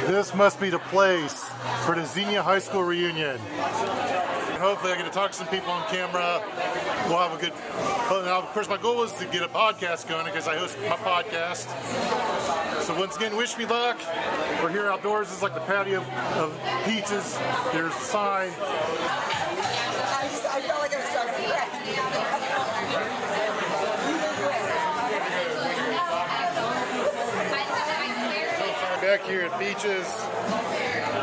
This must be the place for the Xenia High School reunion. And hopefully I get to talk to some people on camera. We'll have a good... Well, now, of course, my goal is to get a podcast going because I host my podcast. So once again, wish me luck. We're here outdoors. This is like the patio of Peaches. There's a sign. I felt like I was starting to cry. Back here at Beaches,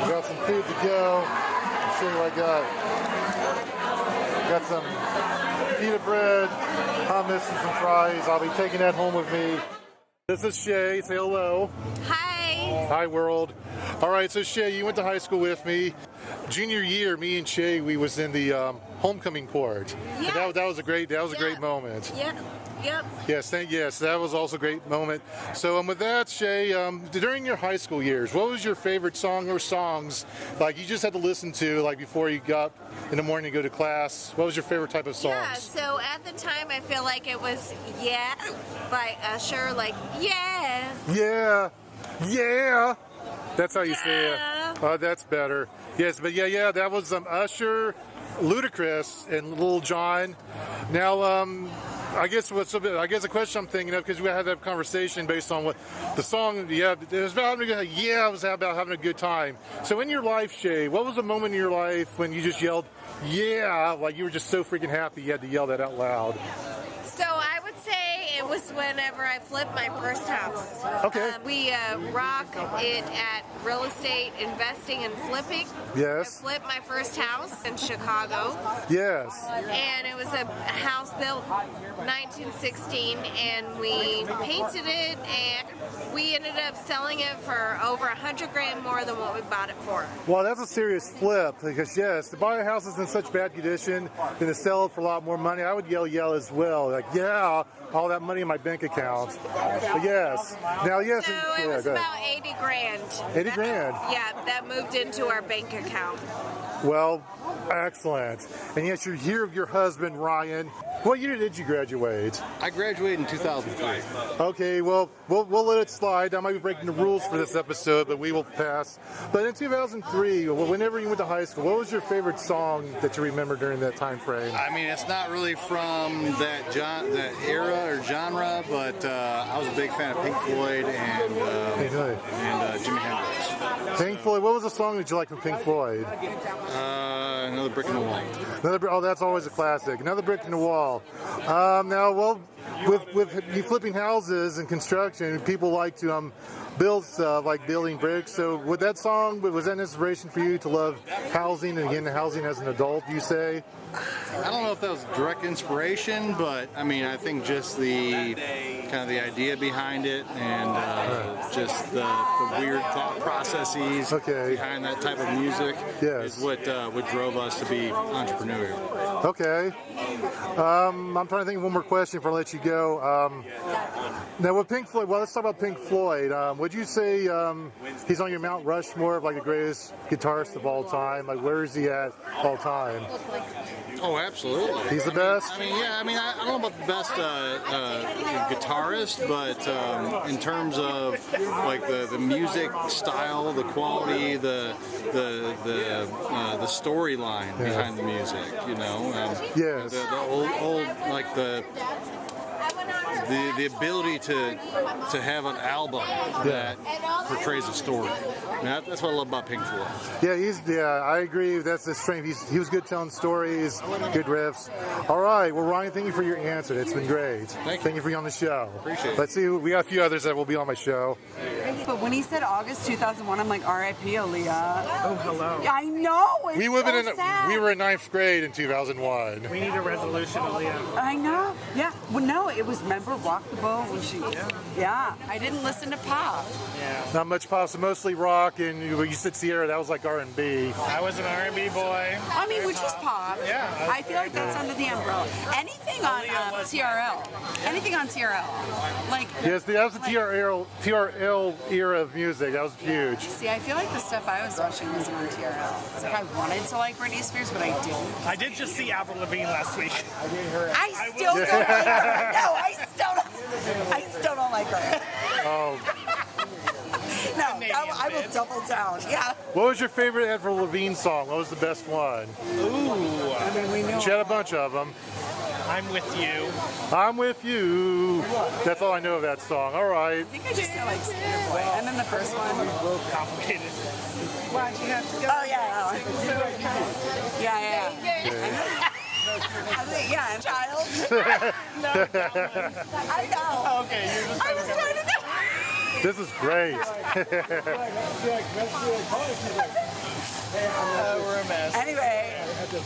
got some food to go. I'll show you what I got. Got some pita bread, hummus, and some fries. I'll be taking that home with me. This is Shae. Say hello. Hi. Hi, world. All right, so Shae, you went to high school with me. Junior year, me and Shae, we was in the homecoming court. Yes. And that was a great moment. Yeah. Yep. Yes, that was also a great moment. So with that, Shae, during your high school years, what was your favorite song or songs like you just had to listen to like before you got in the morning to go to class? What was your favorite type of songs? Yeah, so at the time I feel like it was Yeah by Usher, like yeah. Yeah. That's how you say it. Oh, that's better. Yes, but yeah, that was Usher, Ludacris, and Lil Jon. Now, I guess the question I'm thinking of, because we had that conversation based on what the song, it was about having a good time. So in your life, Shae, what was a moment in your life when you just yelled, yeah, like you were just so freaking happy you had to yell that out loud? So I would say it was whenever I flipped my first house. Okay. We rock it at real estate investing and flipping. Yes. I flipped my first house in Chicago. Yes. And it was a house built 1916, and we painted it, and we ended up selling it for over $100,000 more than what we bought it for. Well, that's a serious flip, because yes, to buy a house is in such bad condition, then to sell it for a lot more money, I would yell as well. Like, yeah, all that money in my bank account. But yes. Now, yes. So it was about $80,000. $80,000? Yeah, that moved into our bank account. Well, excellent. And yes, you're here with your husband, Ryan. What year did you graduate? I graduated in 2003. Okay, well, we'll let it slide. I might be breaking the rules for this episode, but we will pass. But in 2003, whenever you went to high school, what was your favorite song that you remember during that time frame? I mean, it's not really from that era or genre, but I was a big fan of Pink Floyd and Jimi Hendrix. Pink Floyd. What was the song that you liked from Pink Floyd? Another Brick in the Wall. Oh, that's always a classic. Another Brick in the Wall. Now, well, with you flipping houses and construction, people like to build stuff like building bricks. So with that song, was that an inspiration for you to love housing and get into housing as an adult, you say? I don't know if that was direct inspiration, but I mean, I think just the kind of the idea behind it and just the weird thought processes behind that type of music is what drove us to be entrepreneurial. Okay. I'm trying to think of one more question before I let you go. Now with Pink Floyd, well, let's talk about Pink Floyd. Would you say he's on your Mount Rushmore of like the greatest guitarist of all time? Like, where is he at all time? Oh, absolutely. He's the best? I don't know about the best guitarist, but in terms of like the music style, the quality, the storyline behind the music, you know. Yes. The old like the ability to have an album that portrays a story. I mean, that's what I love about Pink Floyd. Yeah, I agree. That's his strength. He was good telling stories, good riffs. All right. Well, Ryan, thank you for your answer. It's been great. Thank you for being on the show. Appreciate it. Let's see. We got a few others that will be on my show. But when he said August 2001, I'm like, R.I.P. Aaliyah. Oh, hello. I know. We were in 9th grade in 2001. We need a resolution, Aaliyah. I know. Yeah. Well, no, it was, remember, Rock the Boat when she... Yeah. I didn't listen to pop. Yeah. Not much pop, so mostly rock, and you said Sierra, that was like R&B. I was an R&B boy. I mean, which is pop. Yeah. I feel like that's under the umbrella. Anything on TRL. Anything on TRL. Like... Yes, that was the TRL era of music. That was huge. See, I feel like the stuff I was watching wasn't on TRL. It's like I wanted to like Britney Spears, but I didn't. I did just see Avril Lavigne last week. I still don't like her. No, I still don't like her. Oh. I will double down. Yeah. What was your favorite Avril Lavigne song? What was the best one? Ooh. I mean, we know. She had a bunch of them. I'm with you. I'm with you. That's all I know of that song. All right. I think I just know like Skater Boy. And then the first one. A little complicated. Why'd you have to go? Oh, yeah. Yeah. Yeah, I'm a child. No, I know. okay, you're just I was trying to do. This is great. we're a mess. Anyway,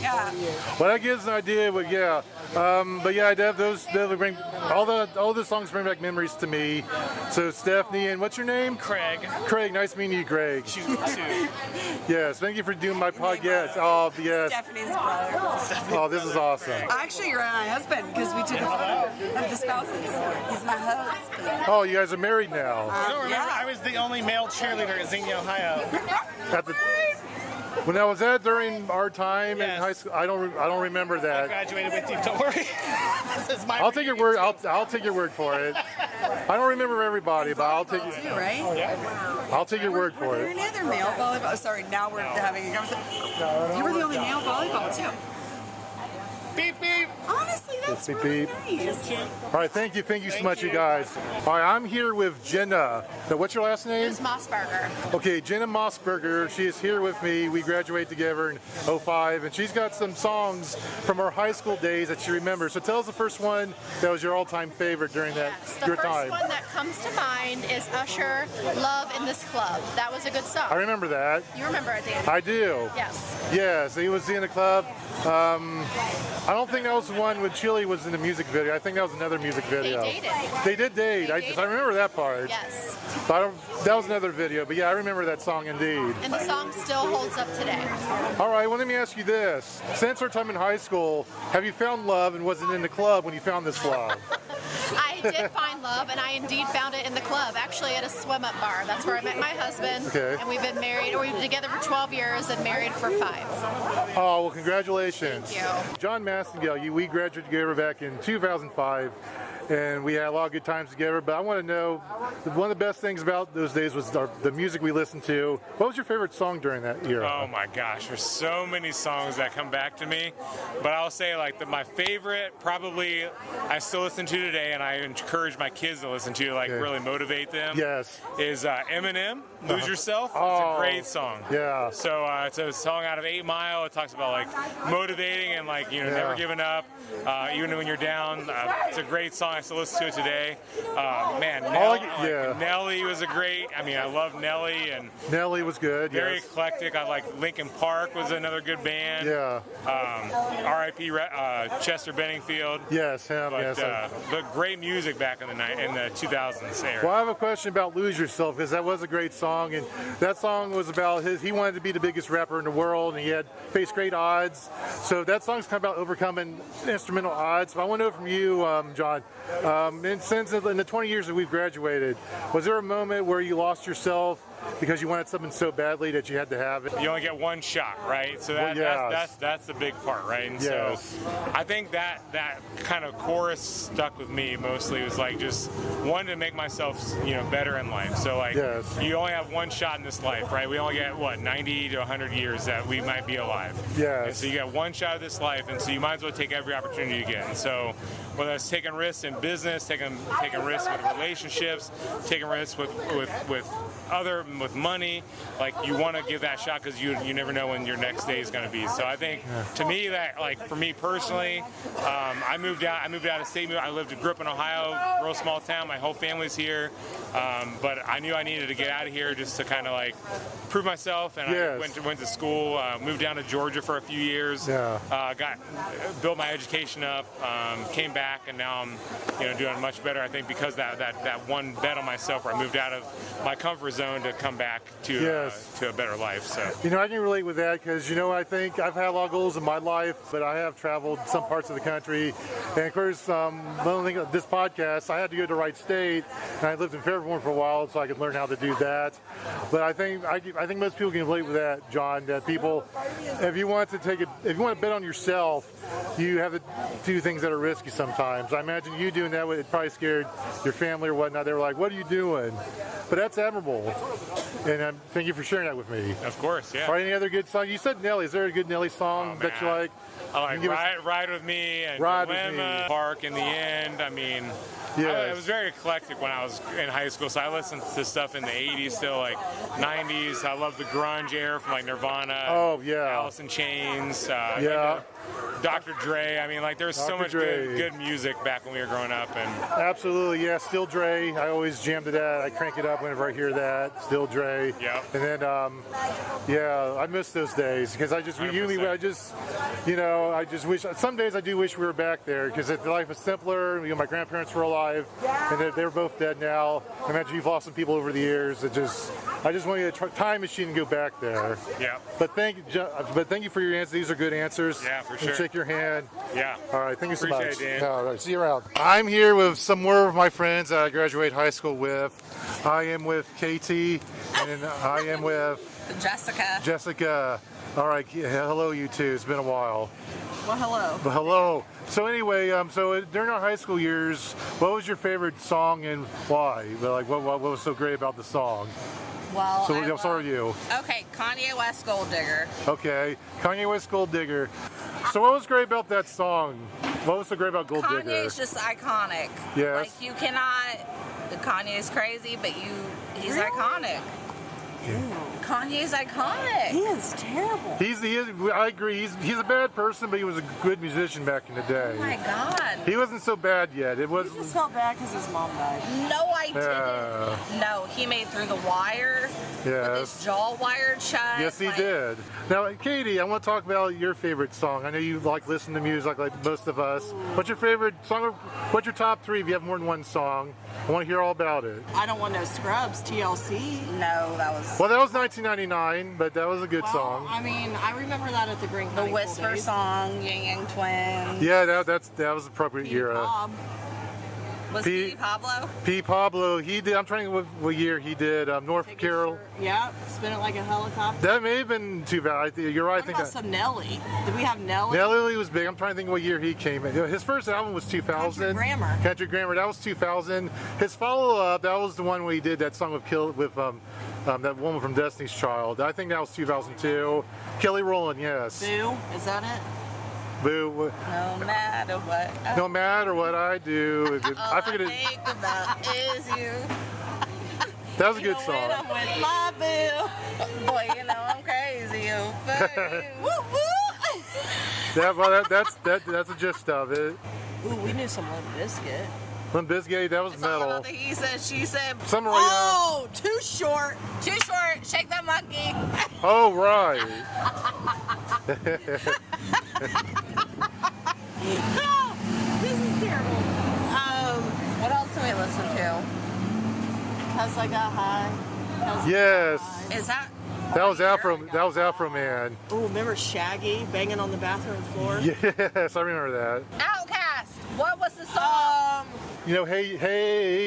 yeah. Well, that gives an idea, but yeah. But yeah, those bring all the songs bring back memories to me. So Stephanie, and what's your name? Craig. Craig, nice meeting you, Craig. She's too. Yes, thank you for doing my podcast. Oh, yes. Stephanie's brother. Oh, this is awesome. Actually, you're my husband because we took a photo of the spouses. He's my husband. Oh, you guys are married now. I don't remember. I was the only male cheerleader at Xenia, Ohio. When was that during our time in Yes. high school? I don't remember I that. graduated with you. Don't worry. This is my. I'll take your word. I'll take your word for it. I don't remember everybody, but I'll take Too, right? I'll take your word for You're it. another male volleyball. Oh, sorry, now we're having a conversation. You were the only male volleyball too. Beep beep. Honestly, that's Beep, really beep. nice. All right, thank you so much, you guys. All right, I'm here with Jenna. Now, what's your last name? It's Mossberger. Okay, Jenna Mossberger. She is here with me. We graduated together in 05, and she's got some songs from her high school days that she remembers. So tell us the first one that was your all-time favorite during that Yes, the your first time. one that comes to mind is Usher, Love in This Club. That was a good song. I remember that. You remember it, Dan? I do. Yes. Yes, he was in the club. I don't think that was the one when Chili was in the music video. I think that was another music video. They dated. They did date. I remember that part. Yes. But that was another video. But yeah, I remember that song indeed. And the song still holds up today. All right, well, let me ask you this. Since our time in high school, have you found love and was it in the club when you found this love? I did find love, and I indeed found it in the club, actually at a swim-up bar. That's where I met my husband. Okay. And we've been married, or we've been together for 12 years and married for 5. Oh, well, congratulations. Thank you. John Massengale, we graduated together back in 2005. And we had a lot of good times together, but I want to know, one of the best things about those days was the music we listened to. What was your favorite song during that era? Oh my gosh, there's so many songs that come back to me, but I'll say like my favorite, probably I still listen to today, and I encourage my kids to listen to, like really motivate them. Yes. Is Eminem, Lose Yourself. It's Oh, a great song. Yeah. So it's a song out of 8 Mile. It talks about like motivating and like, you know, never giving up, even when you're down. It's a great song. I still listen to it today. Man, Nelly was a great. I mean, I love Nelly, and Nelly was good. very Yes. eclectic. I like Linkin Park was another good band. Yeah. R.I.P. Chester Benningfield. Yes, him. But, Yes. but great music back in the 2000s era. Well, I have a question about Lose Yourself, because that was a great song, and that song was about he wanted to be the biggest rapper in the world, and he had faced great odds. So that song's kind of about overcoming instrumental odds. So I want to know from you, John, and since in the 20 years that we've graduated, was there a moment where you lost yourself because you wanted something so badly that you had to have it? You only get one shot, right? So that's the big part, right? And so I think that kind of chorus stuck with me mostly. It was like just wanting to make myself, you know, better in life. So like you only have one shot in this life, right? We only get 90 to 100 years that we might be alive. Yes. And so you get one shot of this life, and so you might as well take every opportunity you get. And so whether it's taking risks in business, taking risks with relationships, taking risks with money, like you want to give that shot because you never know when your next day is going to be. So I think to me that, like, for me personally, I moved out of state. I grew up in Ohio, real small town. My whole family's here, but I knew I needed to get out of here just to kind of like prove myself. And I went to school, moved down to Georgia for a few years. Built my education up, came back, and now I'm doing much better. I think because that one bet on myself where I moved out of my comfort zone to come back to a better life. So I can relate with that because I think I've had a lot of goals in my life, but I have traveled some parts of the country, and of course, one thing of this podcast, I had to go to the right state, and I lived in Fairborn for a while, so I could learn how to do that. But I think most people can relate with that, John. That people, if you want to bet on yourself, you have to do things that are risky sometimes. I imagine you doing that, it probably scared your family or whatnot. They were like, "What are you doing?" but that's admirable. And thank you for sharing that with me. Of course, yeah. Or any other good song? You said Nelly. Is there a good Nelly song that you like? I like Ride With Me and Dilemma, Park in the End. I mean, yes. I was very eclectic when I was in high school, so I listened to stuff in the 80s still, like 90s. I love the grunge era from like Nirvana. Oh, yeah. Alice in Chains. Yeah. Dr. Dre. I mean, like, there's so much good music back when we were growing up. And absolutely, yeah. Still Dre. I always jam to that. I crank it up whenever I hear that. Still Dre. Yeah. And then, yeah, I miss those days because I just wish. Some days I do wish we were back there because life was simpler. You know, my grandparents were alive, and they're both dead now. I imagine you've lost some people over the years. I just want you to time machine and go back there. Yeah. But thank you for your answers. These are good answers. Yeah, for and sure. shake your hand. Yeah. All right. Thank you so Appreciate much. it, Dan. All right. See you around. I'm here with some more of my friends that I graduated high school with. I am with Cati, and I am with Jessica. All right. Hello, you two. It's been a while. Well, hello. But hello. So anyway, so during our high school years, what was your favorite song and why? Like, what was so great about the song? Well, so I'll start with you. Okay, Kanye West, Gold Digger. Okay, Kanye West, Gold Digger. So what was great about that song? What was so great about Gold Digger? Kanye's just iconic. Yes. Like, you cannot. Kanye's crazy, but he's iconic. Kanye's iconic. He is terrible. I agree. He's a bad person, but he was a good musician back in the day. Oh my God. He wasn't so bad yet. He just felt bad because his mom died. No, I didn't. No, he made Through the Wire. Yes. With his jaw wired shut. Yes, he did. Now, Cati, I want to talk about your favorite song. I know you like listening to music like most of us. What's your favorite song? What's your top three if you have more than one song? I want to hear all about it. I Don't Want No Scrubs, TLC. No, that was... Well, that was 1999, but that was a good song. I mean, I remember that at the Green Honey The Whisper days. song, Yin Yang Twins. Yeah, that was appropriate era. Bob. Was P. Pablo? P. Pablo, he did. I'm trying to think what year he did. North Carol. Yeah, Spin It Like a Helicopter. That may have been too bad. You're right. What about some Nelly? Did we have Nelly? Nelly was big. I'm trying to think what year he came in. His first album was 2000. Country Grammar. Country Grammar. That was 2000. His follow-up, that was the one where he did that song with that woman from Destiny's Child. I think that was 2002. Kelly Rowland, yes. Boo, is that it? Boo. No matter what I do. I forget it. All I think about is you. That was a good song. When I'm with my boo. Boy, you know I'm crazy over you. Woo woo. That's the gist of it. Ooh, we knew some Limp Bizkit. Limp Bizkit, that was It's metal. all about the he said, she said. Oh, Too Short. Too short. Shake that monkey. Oh, right. This is terrible. What else do we listen to? 'Cause I Got High. Yes. Is that? That was Afro Man. Ooh, remember Shaggy banging on the bathroom floor? Yes, I remember that. Outcast. What was the song? You know, hey,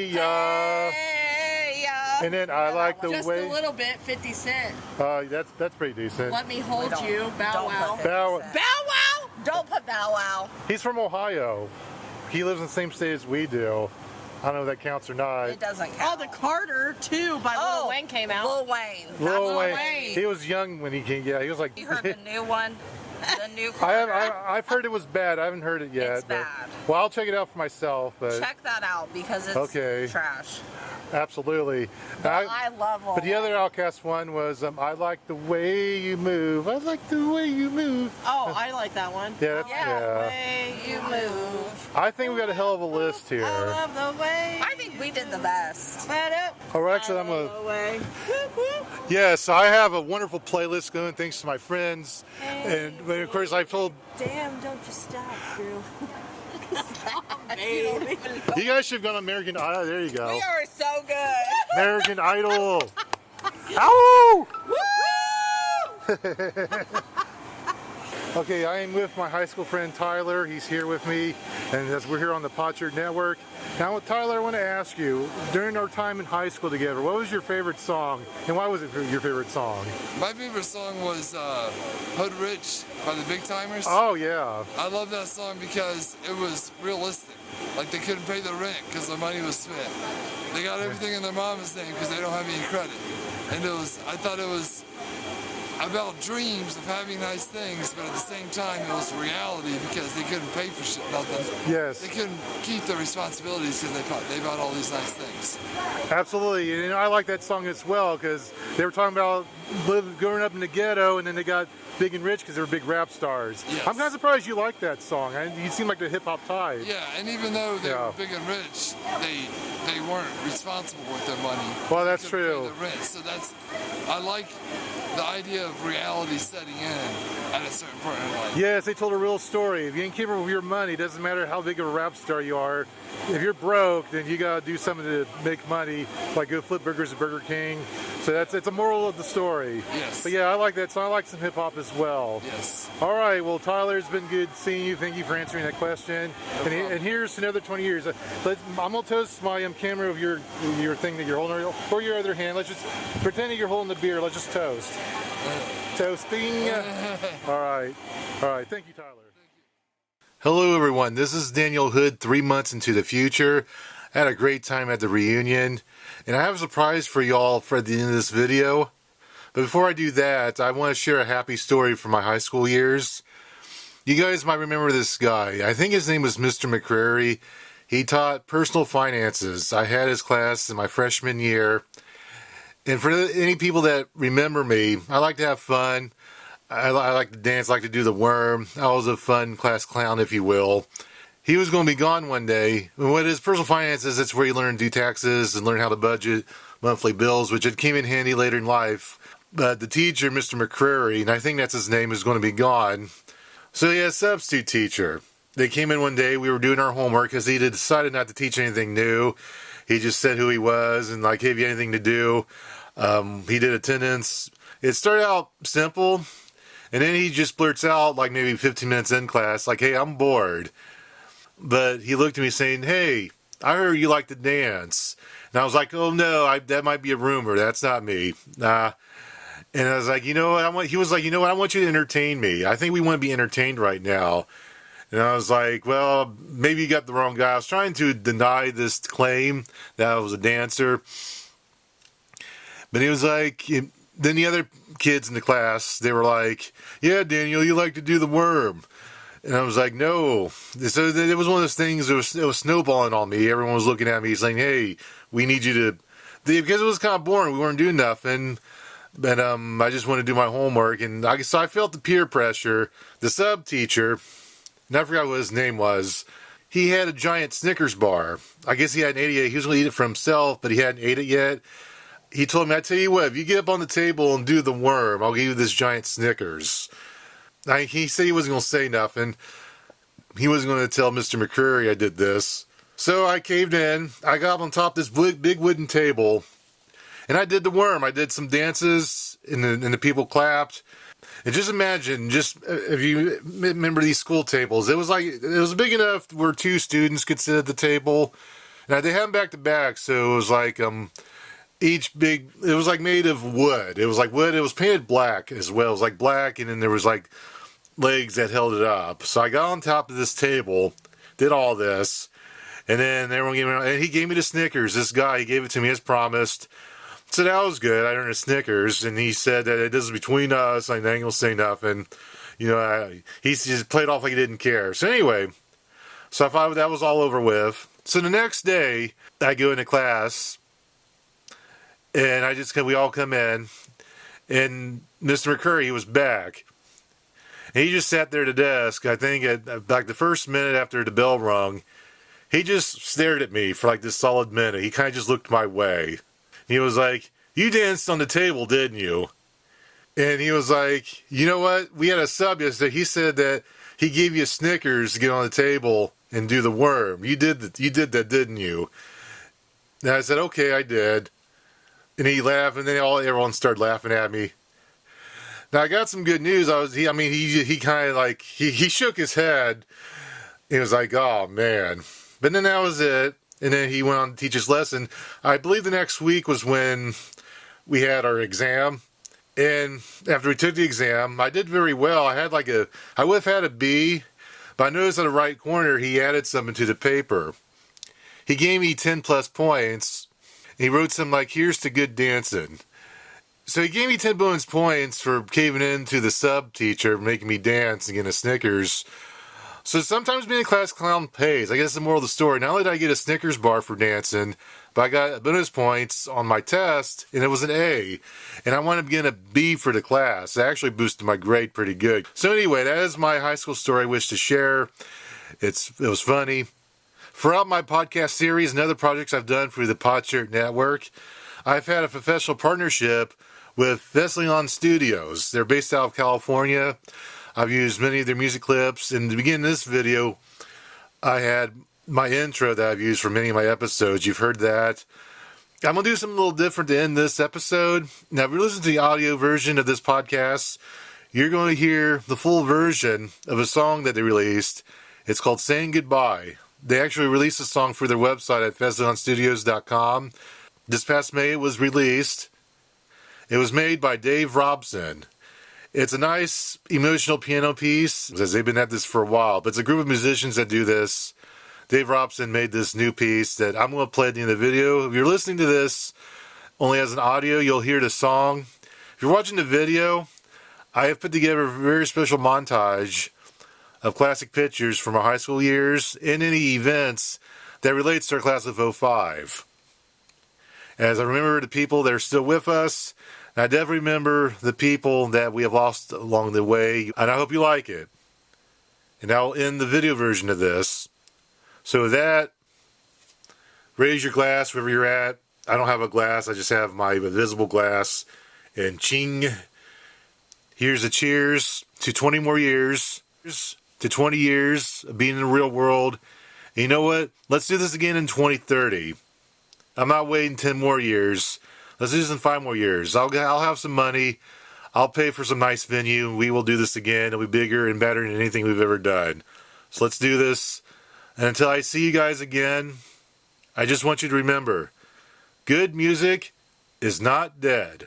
ya. Hey, ya. And then I like the Just way. a little bit, 50 Cent. That's pretty decent. Let Me Hold You, Bow don't Wow. put Bow. Bow Wow. Don't put Bow Wow. He's from Ohio. He lives in the same state as we do. I don't know if that counts or not. It doesn't Oh, count. the Carter 2 by Lil Wayne came out. Lil Wayne. Lil That's Wayne. He was young when he came. Yeah, he was like. You heard the new one? The new Carter? I've heard it was bad. I haven't heard it yet. It's but- bad. Well, I'll check it out for myself. But Check that out because it's Okay. trash. absolutely. I love Lil But the other Outcast one was I like the way you move. I like the way you move. Oh, I like that one. Yeah, that's, Yeah. yeah. Way You move. I think we got a hell of a list here. I love the way. I think we did the best. Oh, actually, I'm The way. Whoop, whoop. Yes, I have a wonderful playlist going thanks to my friends. And of course, I told Damn, don't you stop, Drew. you guys should have gone on American Idol. There you go. We are so good. American Idol. Ow! Okay, I am with my high school friend Tyler. He's here with me, and as we're here on the Proctor Network. Now, Tyler, I want to ask you, during our time in high school together, what was your favorite song, and why was it your favorite song? My favorite song was Hood Rich by the Big Timers. Oh, yeah. I love that song because it was realistic. Like they couldn't pay the rent because their money was spent. They got everything in their mama's name because they don't have any credit. And I thought it was about dreams of having nice things, but at the same time it was reality because they couldn't pay for nothing. Yes. They couldn't keep their responsibilities because they bought all these nice things. Absolutely, and I like that song as well because they were talking about growing up in the ghetto, and then they got big and rich because they were big rap stars. Yes. I'm kind of surprised you like that song. You seem like the hip hop type. Yeah, and even though they were big and rich, they weren't responsible with their money. Well, that's They true. couldn't pay the rent. So I like the idea of reality setting in at a certain point in life. Yes, they told a real story. If you ain't capable of your money, it doesn't matter how big of a rap star you are. If you're broke, then you gotta do something to make money, like go flip burgers at Burger King. So it's a moral of the story. Yes. But yeah, I like that song. I like some hip hop as well. Yes. All right. Well, Tyler, it's been good seeing you. Thank you for answering that question. And here's another 20 years. I'm gonna toast my camera of your thing that you're holding, or your other hand. Let's just pretend that you're holding the beer. Let's just toast. Toasting. All right. All right. Thank you, Tyler. Hello, everyone. This is Daniel Hood, 3 months into the future. I had a great time at the reunion, and I have a surprise for y'all for the end of this video. But before I do that, I want to share a happy story from my high school years. You guys might remember this guy. I think his name was Mr. McCrary. He taught personal finances. I had his class in my freshman year. And for any people that remember me, I like to have fun. I like to dance, I like to do the worm. I was a fun class clown, if you will. He was going to be gone one day. And what is personal finances? It's where you learn to do taxes and learn how to budget monthly bills, which it came in handy later in life. But the teacher, Mr. McCrary, and I think that's his name, is going to be gone. So he had a substitute teacher. They came in one day. We were doing our homework because he had decided not to teach anything new. He just said who he was and like, hey, if you had anything to do. He did attendance. It started out simple. And then he just blurts out, like maybe 15 minutes in class, like, hey, I'm bored. But he looked at me saying, hey, I heard you like to dance. And I was like, oh, no, that might be a rumor. That's not me. Nah. And I was like, you know what? He was like, you know what? I want you to entertain me. I think we want to be entertained right now. And I was like, well, maybe you got the wrong guy. I was trying to deny this claim that I was a dancer. But he was like... Then the other kids in the class, they were like, yeah, Daniel, you like to do the worm. And I was like, no. So it was one of those things, it was snowballing on me. Everyone was looking at me saying, hey, we need you to... Because it was kind of boring. We weren't doing nothing. But I just wanted to do my homework. And so I felt the peer pressure. The sub teacher, and I forgot what his name was, he had a giant Snickers bar. I guess he hadn't ate it yet. He was going to eat it for himself, but he hadn't ate it yet. He told me, I tell you what, if you get up on the table and do the worm, I'll give you this giant Snickers. He said he wasn't going to say nothing. He wasn't going to tell Mr. McCrary I did this. So I caved in. I got up on top of this big wooden table, and I did the worm. I did some dances, and the people clapped. And just imagine, if you remember these school tables, it was big enough where two students could sit at the table. Now, they had them back to back, so it was like... it was like made of wood. It was like wood. It was painted black as well. It was like black, and then there was like legs that held it up. So I got on top of this table, did all this, and then everyone gave me, and he gave me the Snickers. This guy, he gave it to me as promised. So that was good. I earned a Snickers, and he said that this is between us. I ain't gonna say nothing. You know, he just played off like he didn't care. So anyway, so I thought that was all over with. So the next day, I go into class. And we all come in, and Mr. McCurry, he was back. And he just sat there at the desk, I think at like the first minute after the bell rung, he just stared at me for like this solid minute. He kind of just looked my way. He was like, you danced on the table, didn't you? And he was like, you know what? We had a sub yesterday. He said that he gave you a Snickers to get on the table and do the worm. You did that, didn't you? And I said, okay, I did. And he laughed, and then everyone started laughing at me. Now, I got some good news. He kind of like, he shook his head. He was like, oh, man. But then that was it. And then he went on to teach his lesson. I believe the next week was when we had our exam. And after we took the exam, I did very well. I would have had a B, but I noticed in the right corner, he added something to the paper. He gave me 10 plus points. He wrote some like, here's to good dancing. So he gave me 10 bonus points for caving in to the sub teacher, making me dance and getting a Snickers. So sometimes being a class clown pays. I guess the moral of the story, not only did I get a Snickers bar for dancing, but I got bonus points on my test, and it was an A. And I wound up getting a B for the class. It actually boosted my grade pretty good. So anyway, that is my high school story I wish to share. It was funny. Throughout my podcast series and other projects I've done for the Podshirt Network, I've had a professional partnership with Thessalon Studios. They're based out of California. I've used many of their music clips. In the beginning of this video, I had my intro that I've used for many of my episodes. You've heard that. I'm going to do something a little different to end this episode. Now, if you listen to the audio version of this podcast, you're going to hear the full version of a song that they released. It's called Saying Goodbye. They actually released a song for their website at thessalonstudios.com. This past May it was released. It was made by Dave Robson. It's a nice emotional piano piece, as they've been at this for a while, but it's a group of musicians that do this. Dave Robson made this new piece that I'm going to play at the end of the video. If you're listening to this only as an audio, you'll hear the song. If you're watching the video, I have put together a very special montage of classic pictures from our high school years and any events that relates to our class of 05. As I remember the people that are still with us, and I definitely remember the people that we have lost along the way, and I hope you like it. And I'll end the video version of this. So with that, raise your glass wherever you're at. I don't have a glass, I just have my invisible glass. And ching. Here's a cheers to 20 more years. To 20 years of being in the real world. And you know what? Let's do this again in 2030. I'm not waiting 10 more years. Let's do this in 5 more years. I'll have some money. I'll pay for some nice venue. We will do this again. It'll be bigger and better than anything we've ever done. So let's do this. And until I see you guys again, I just want you to remember, good music is not dead.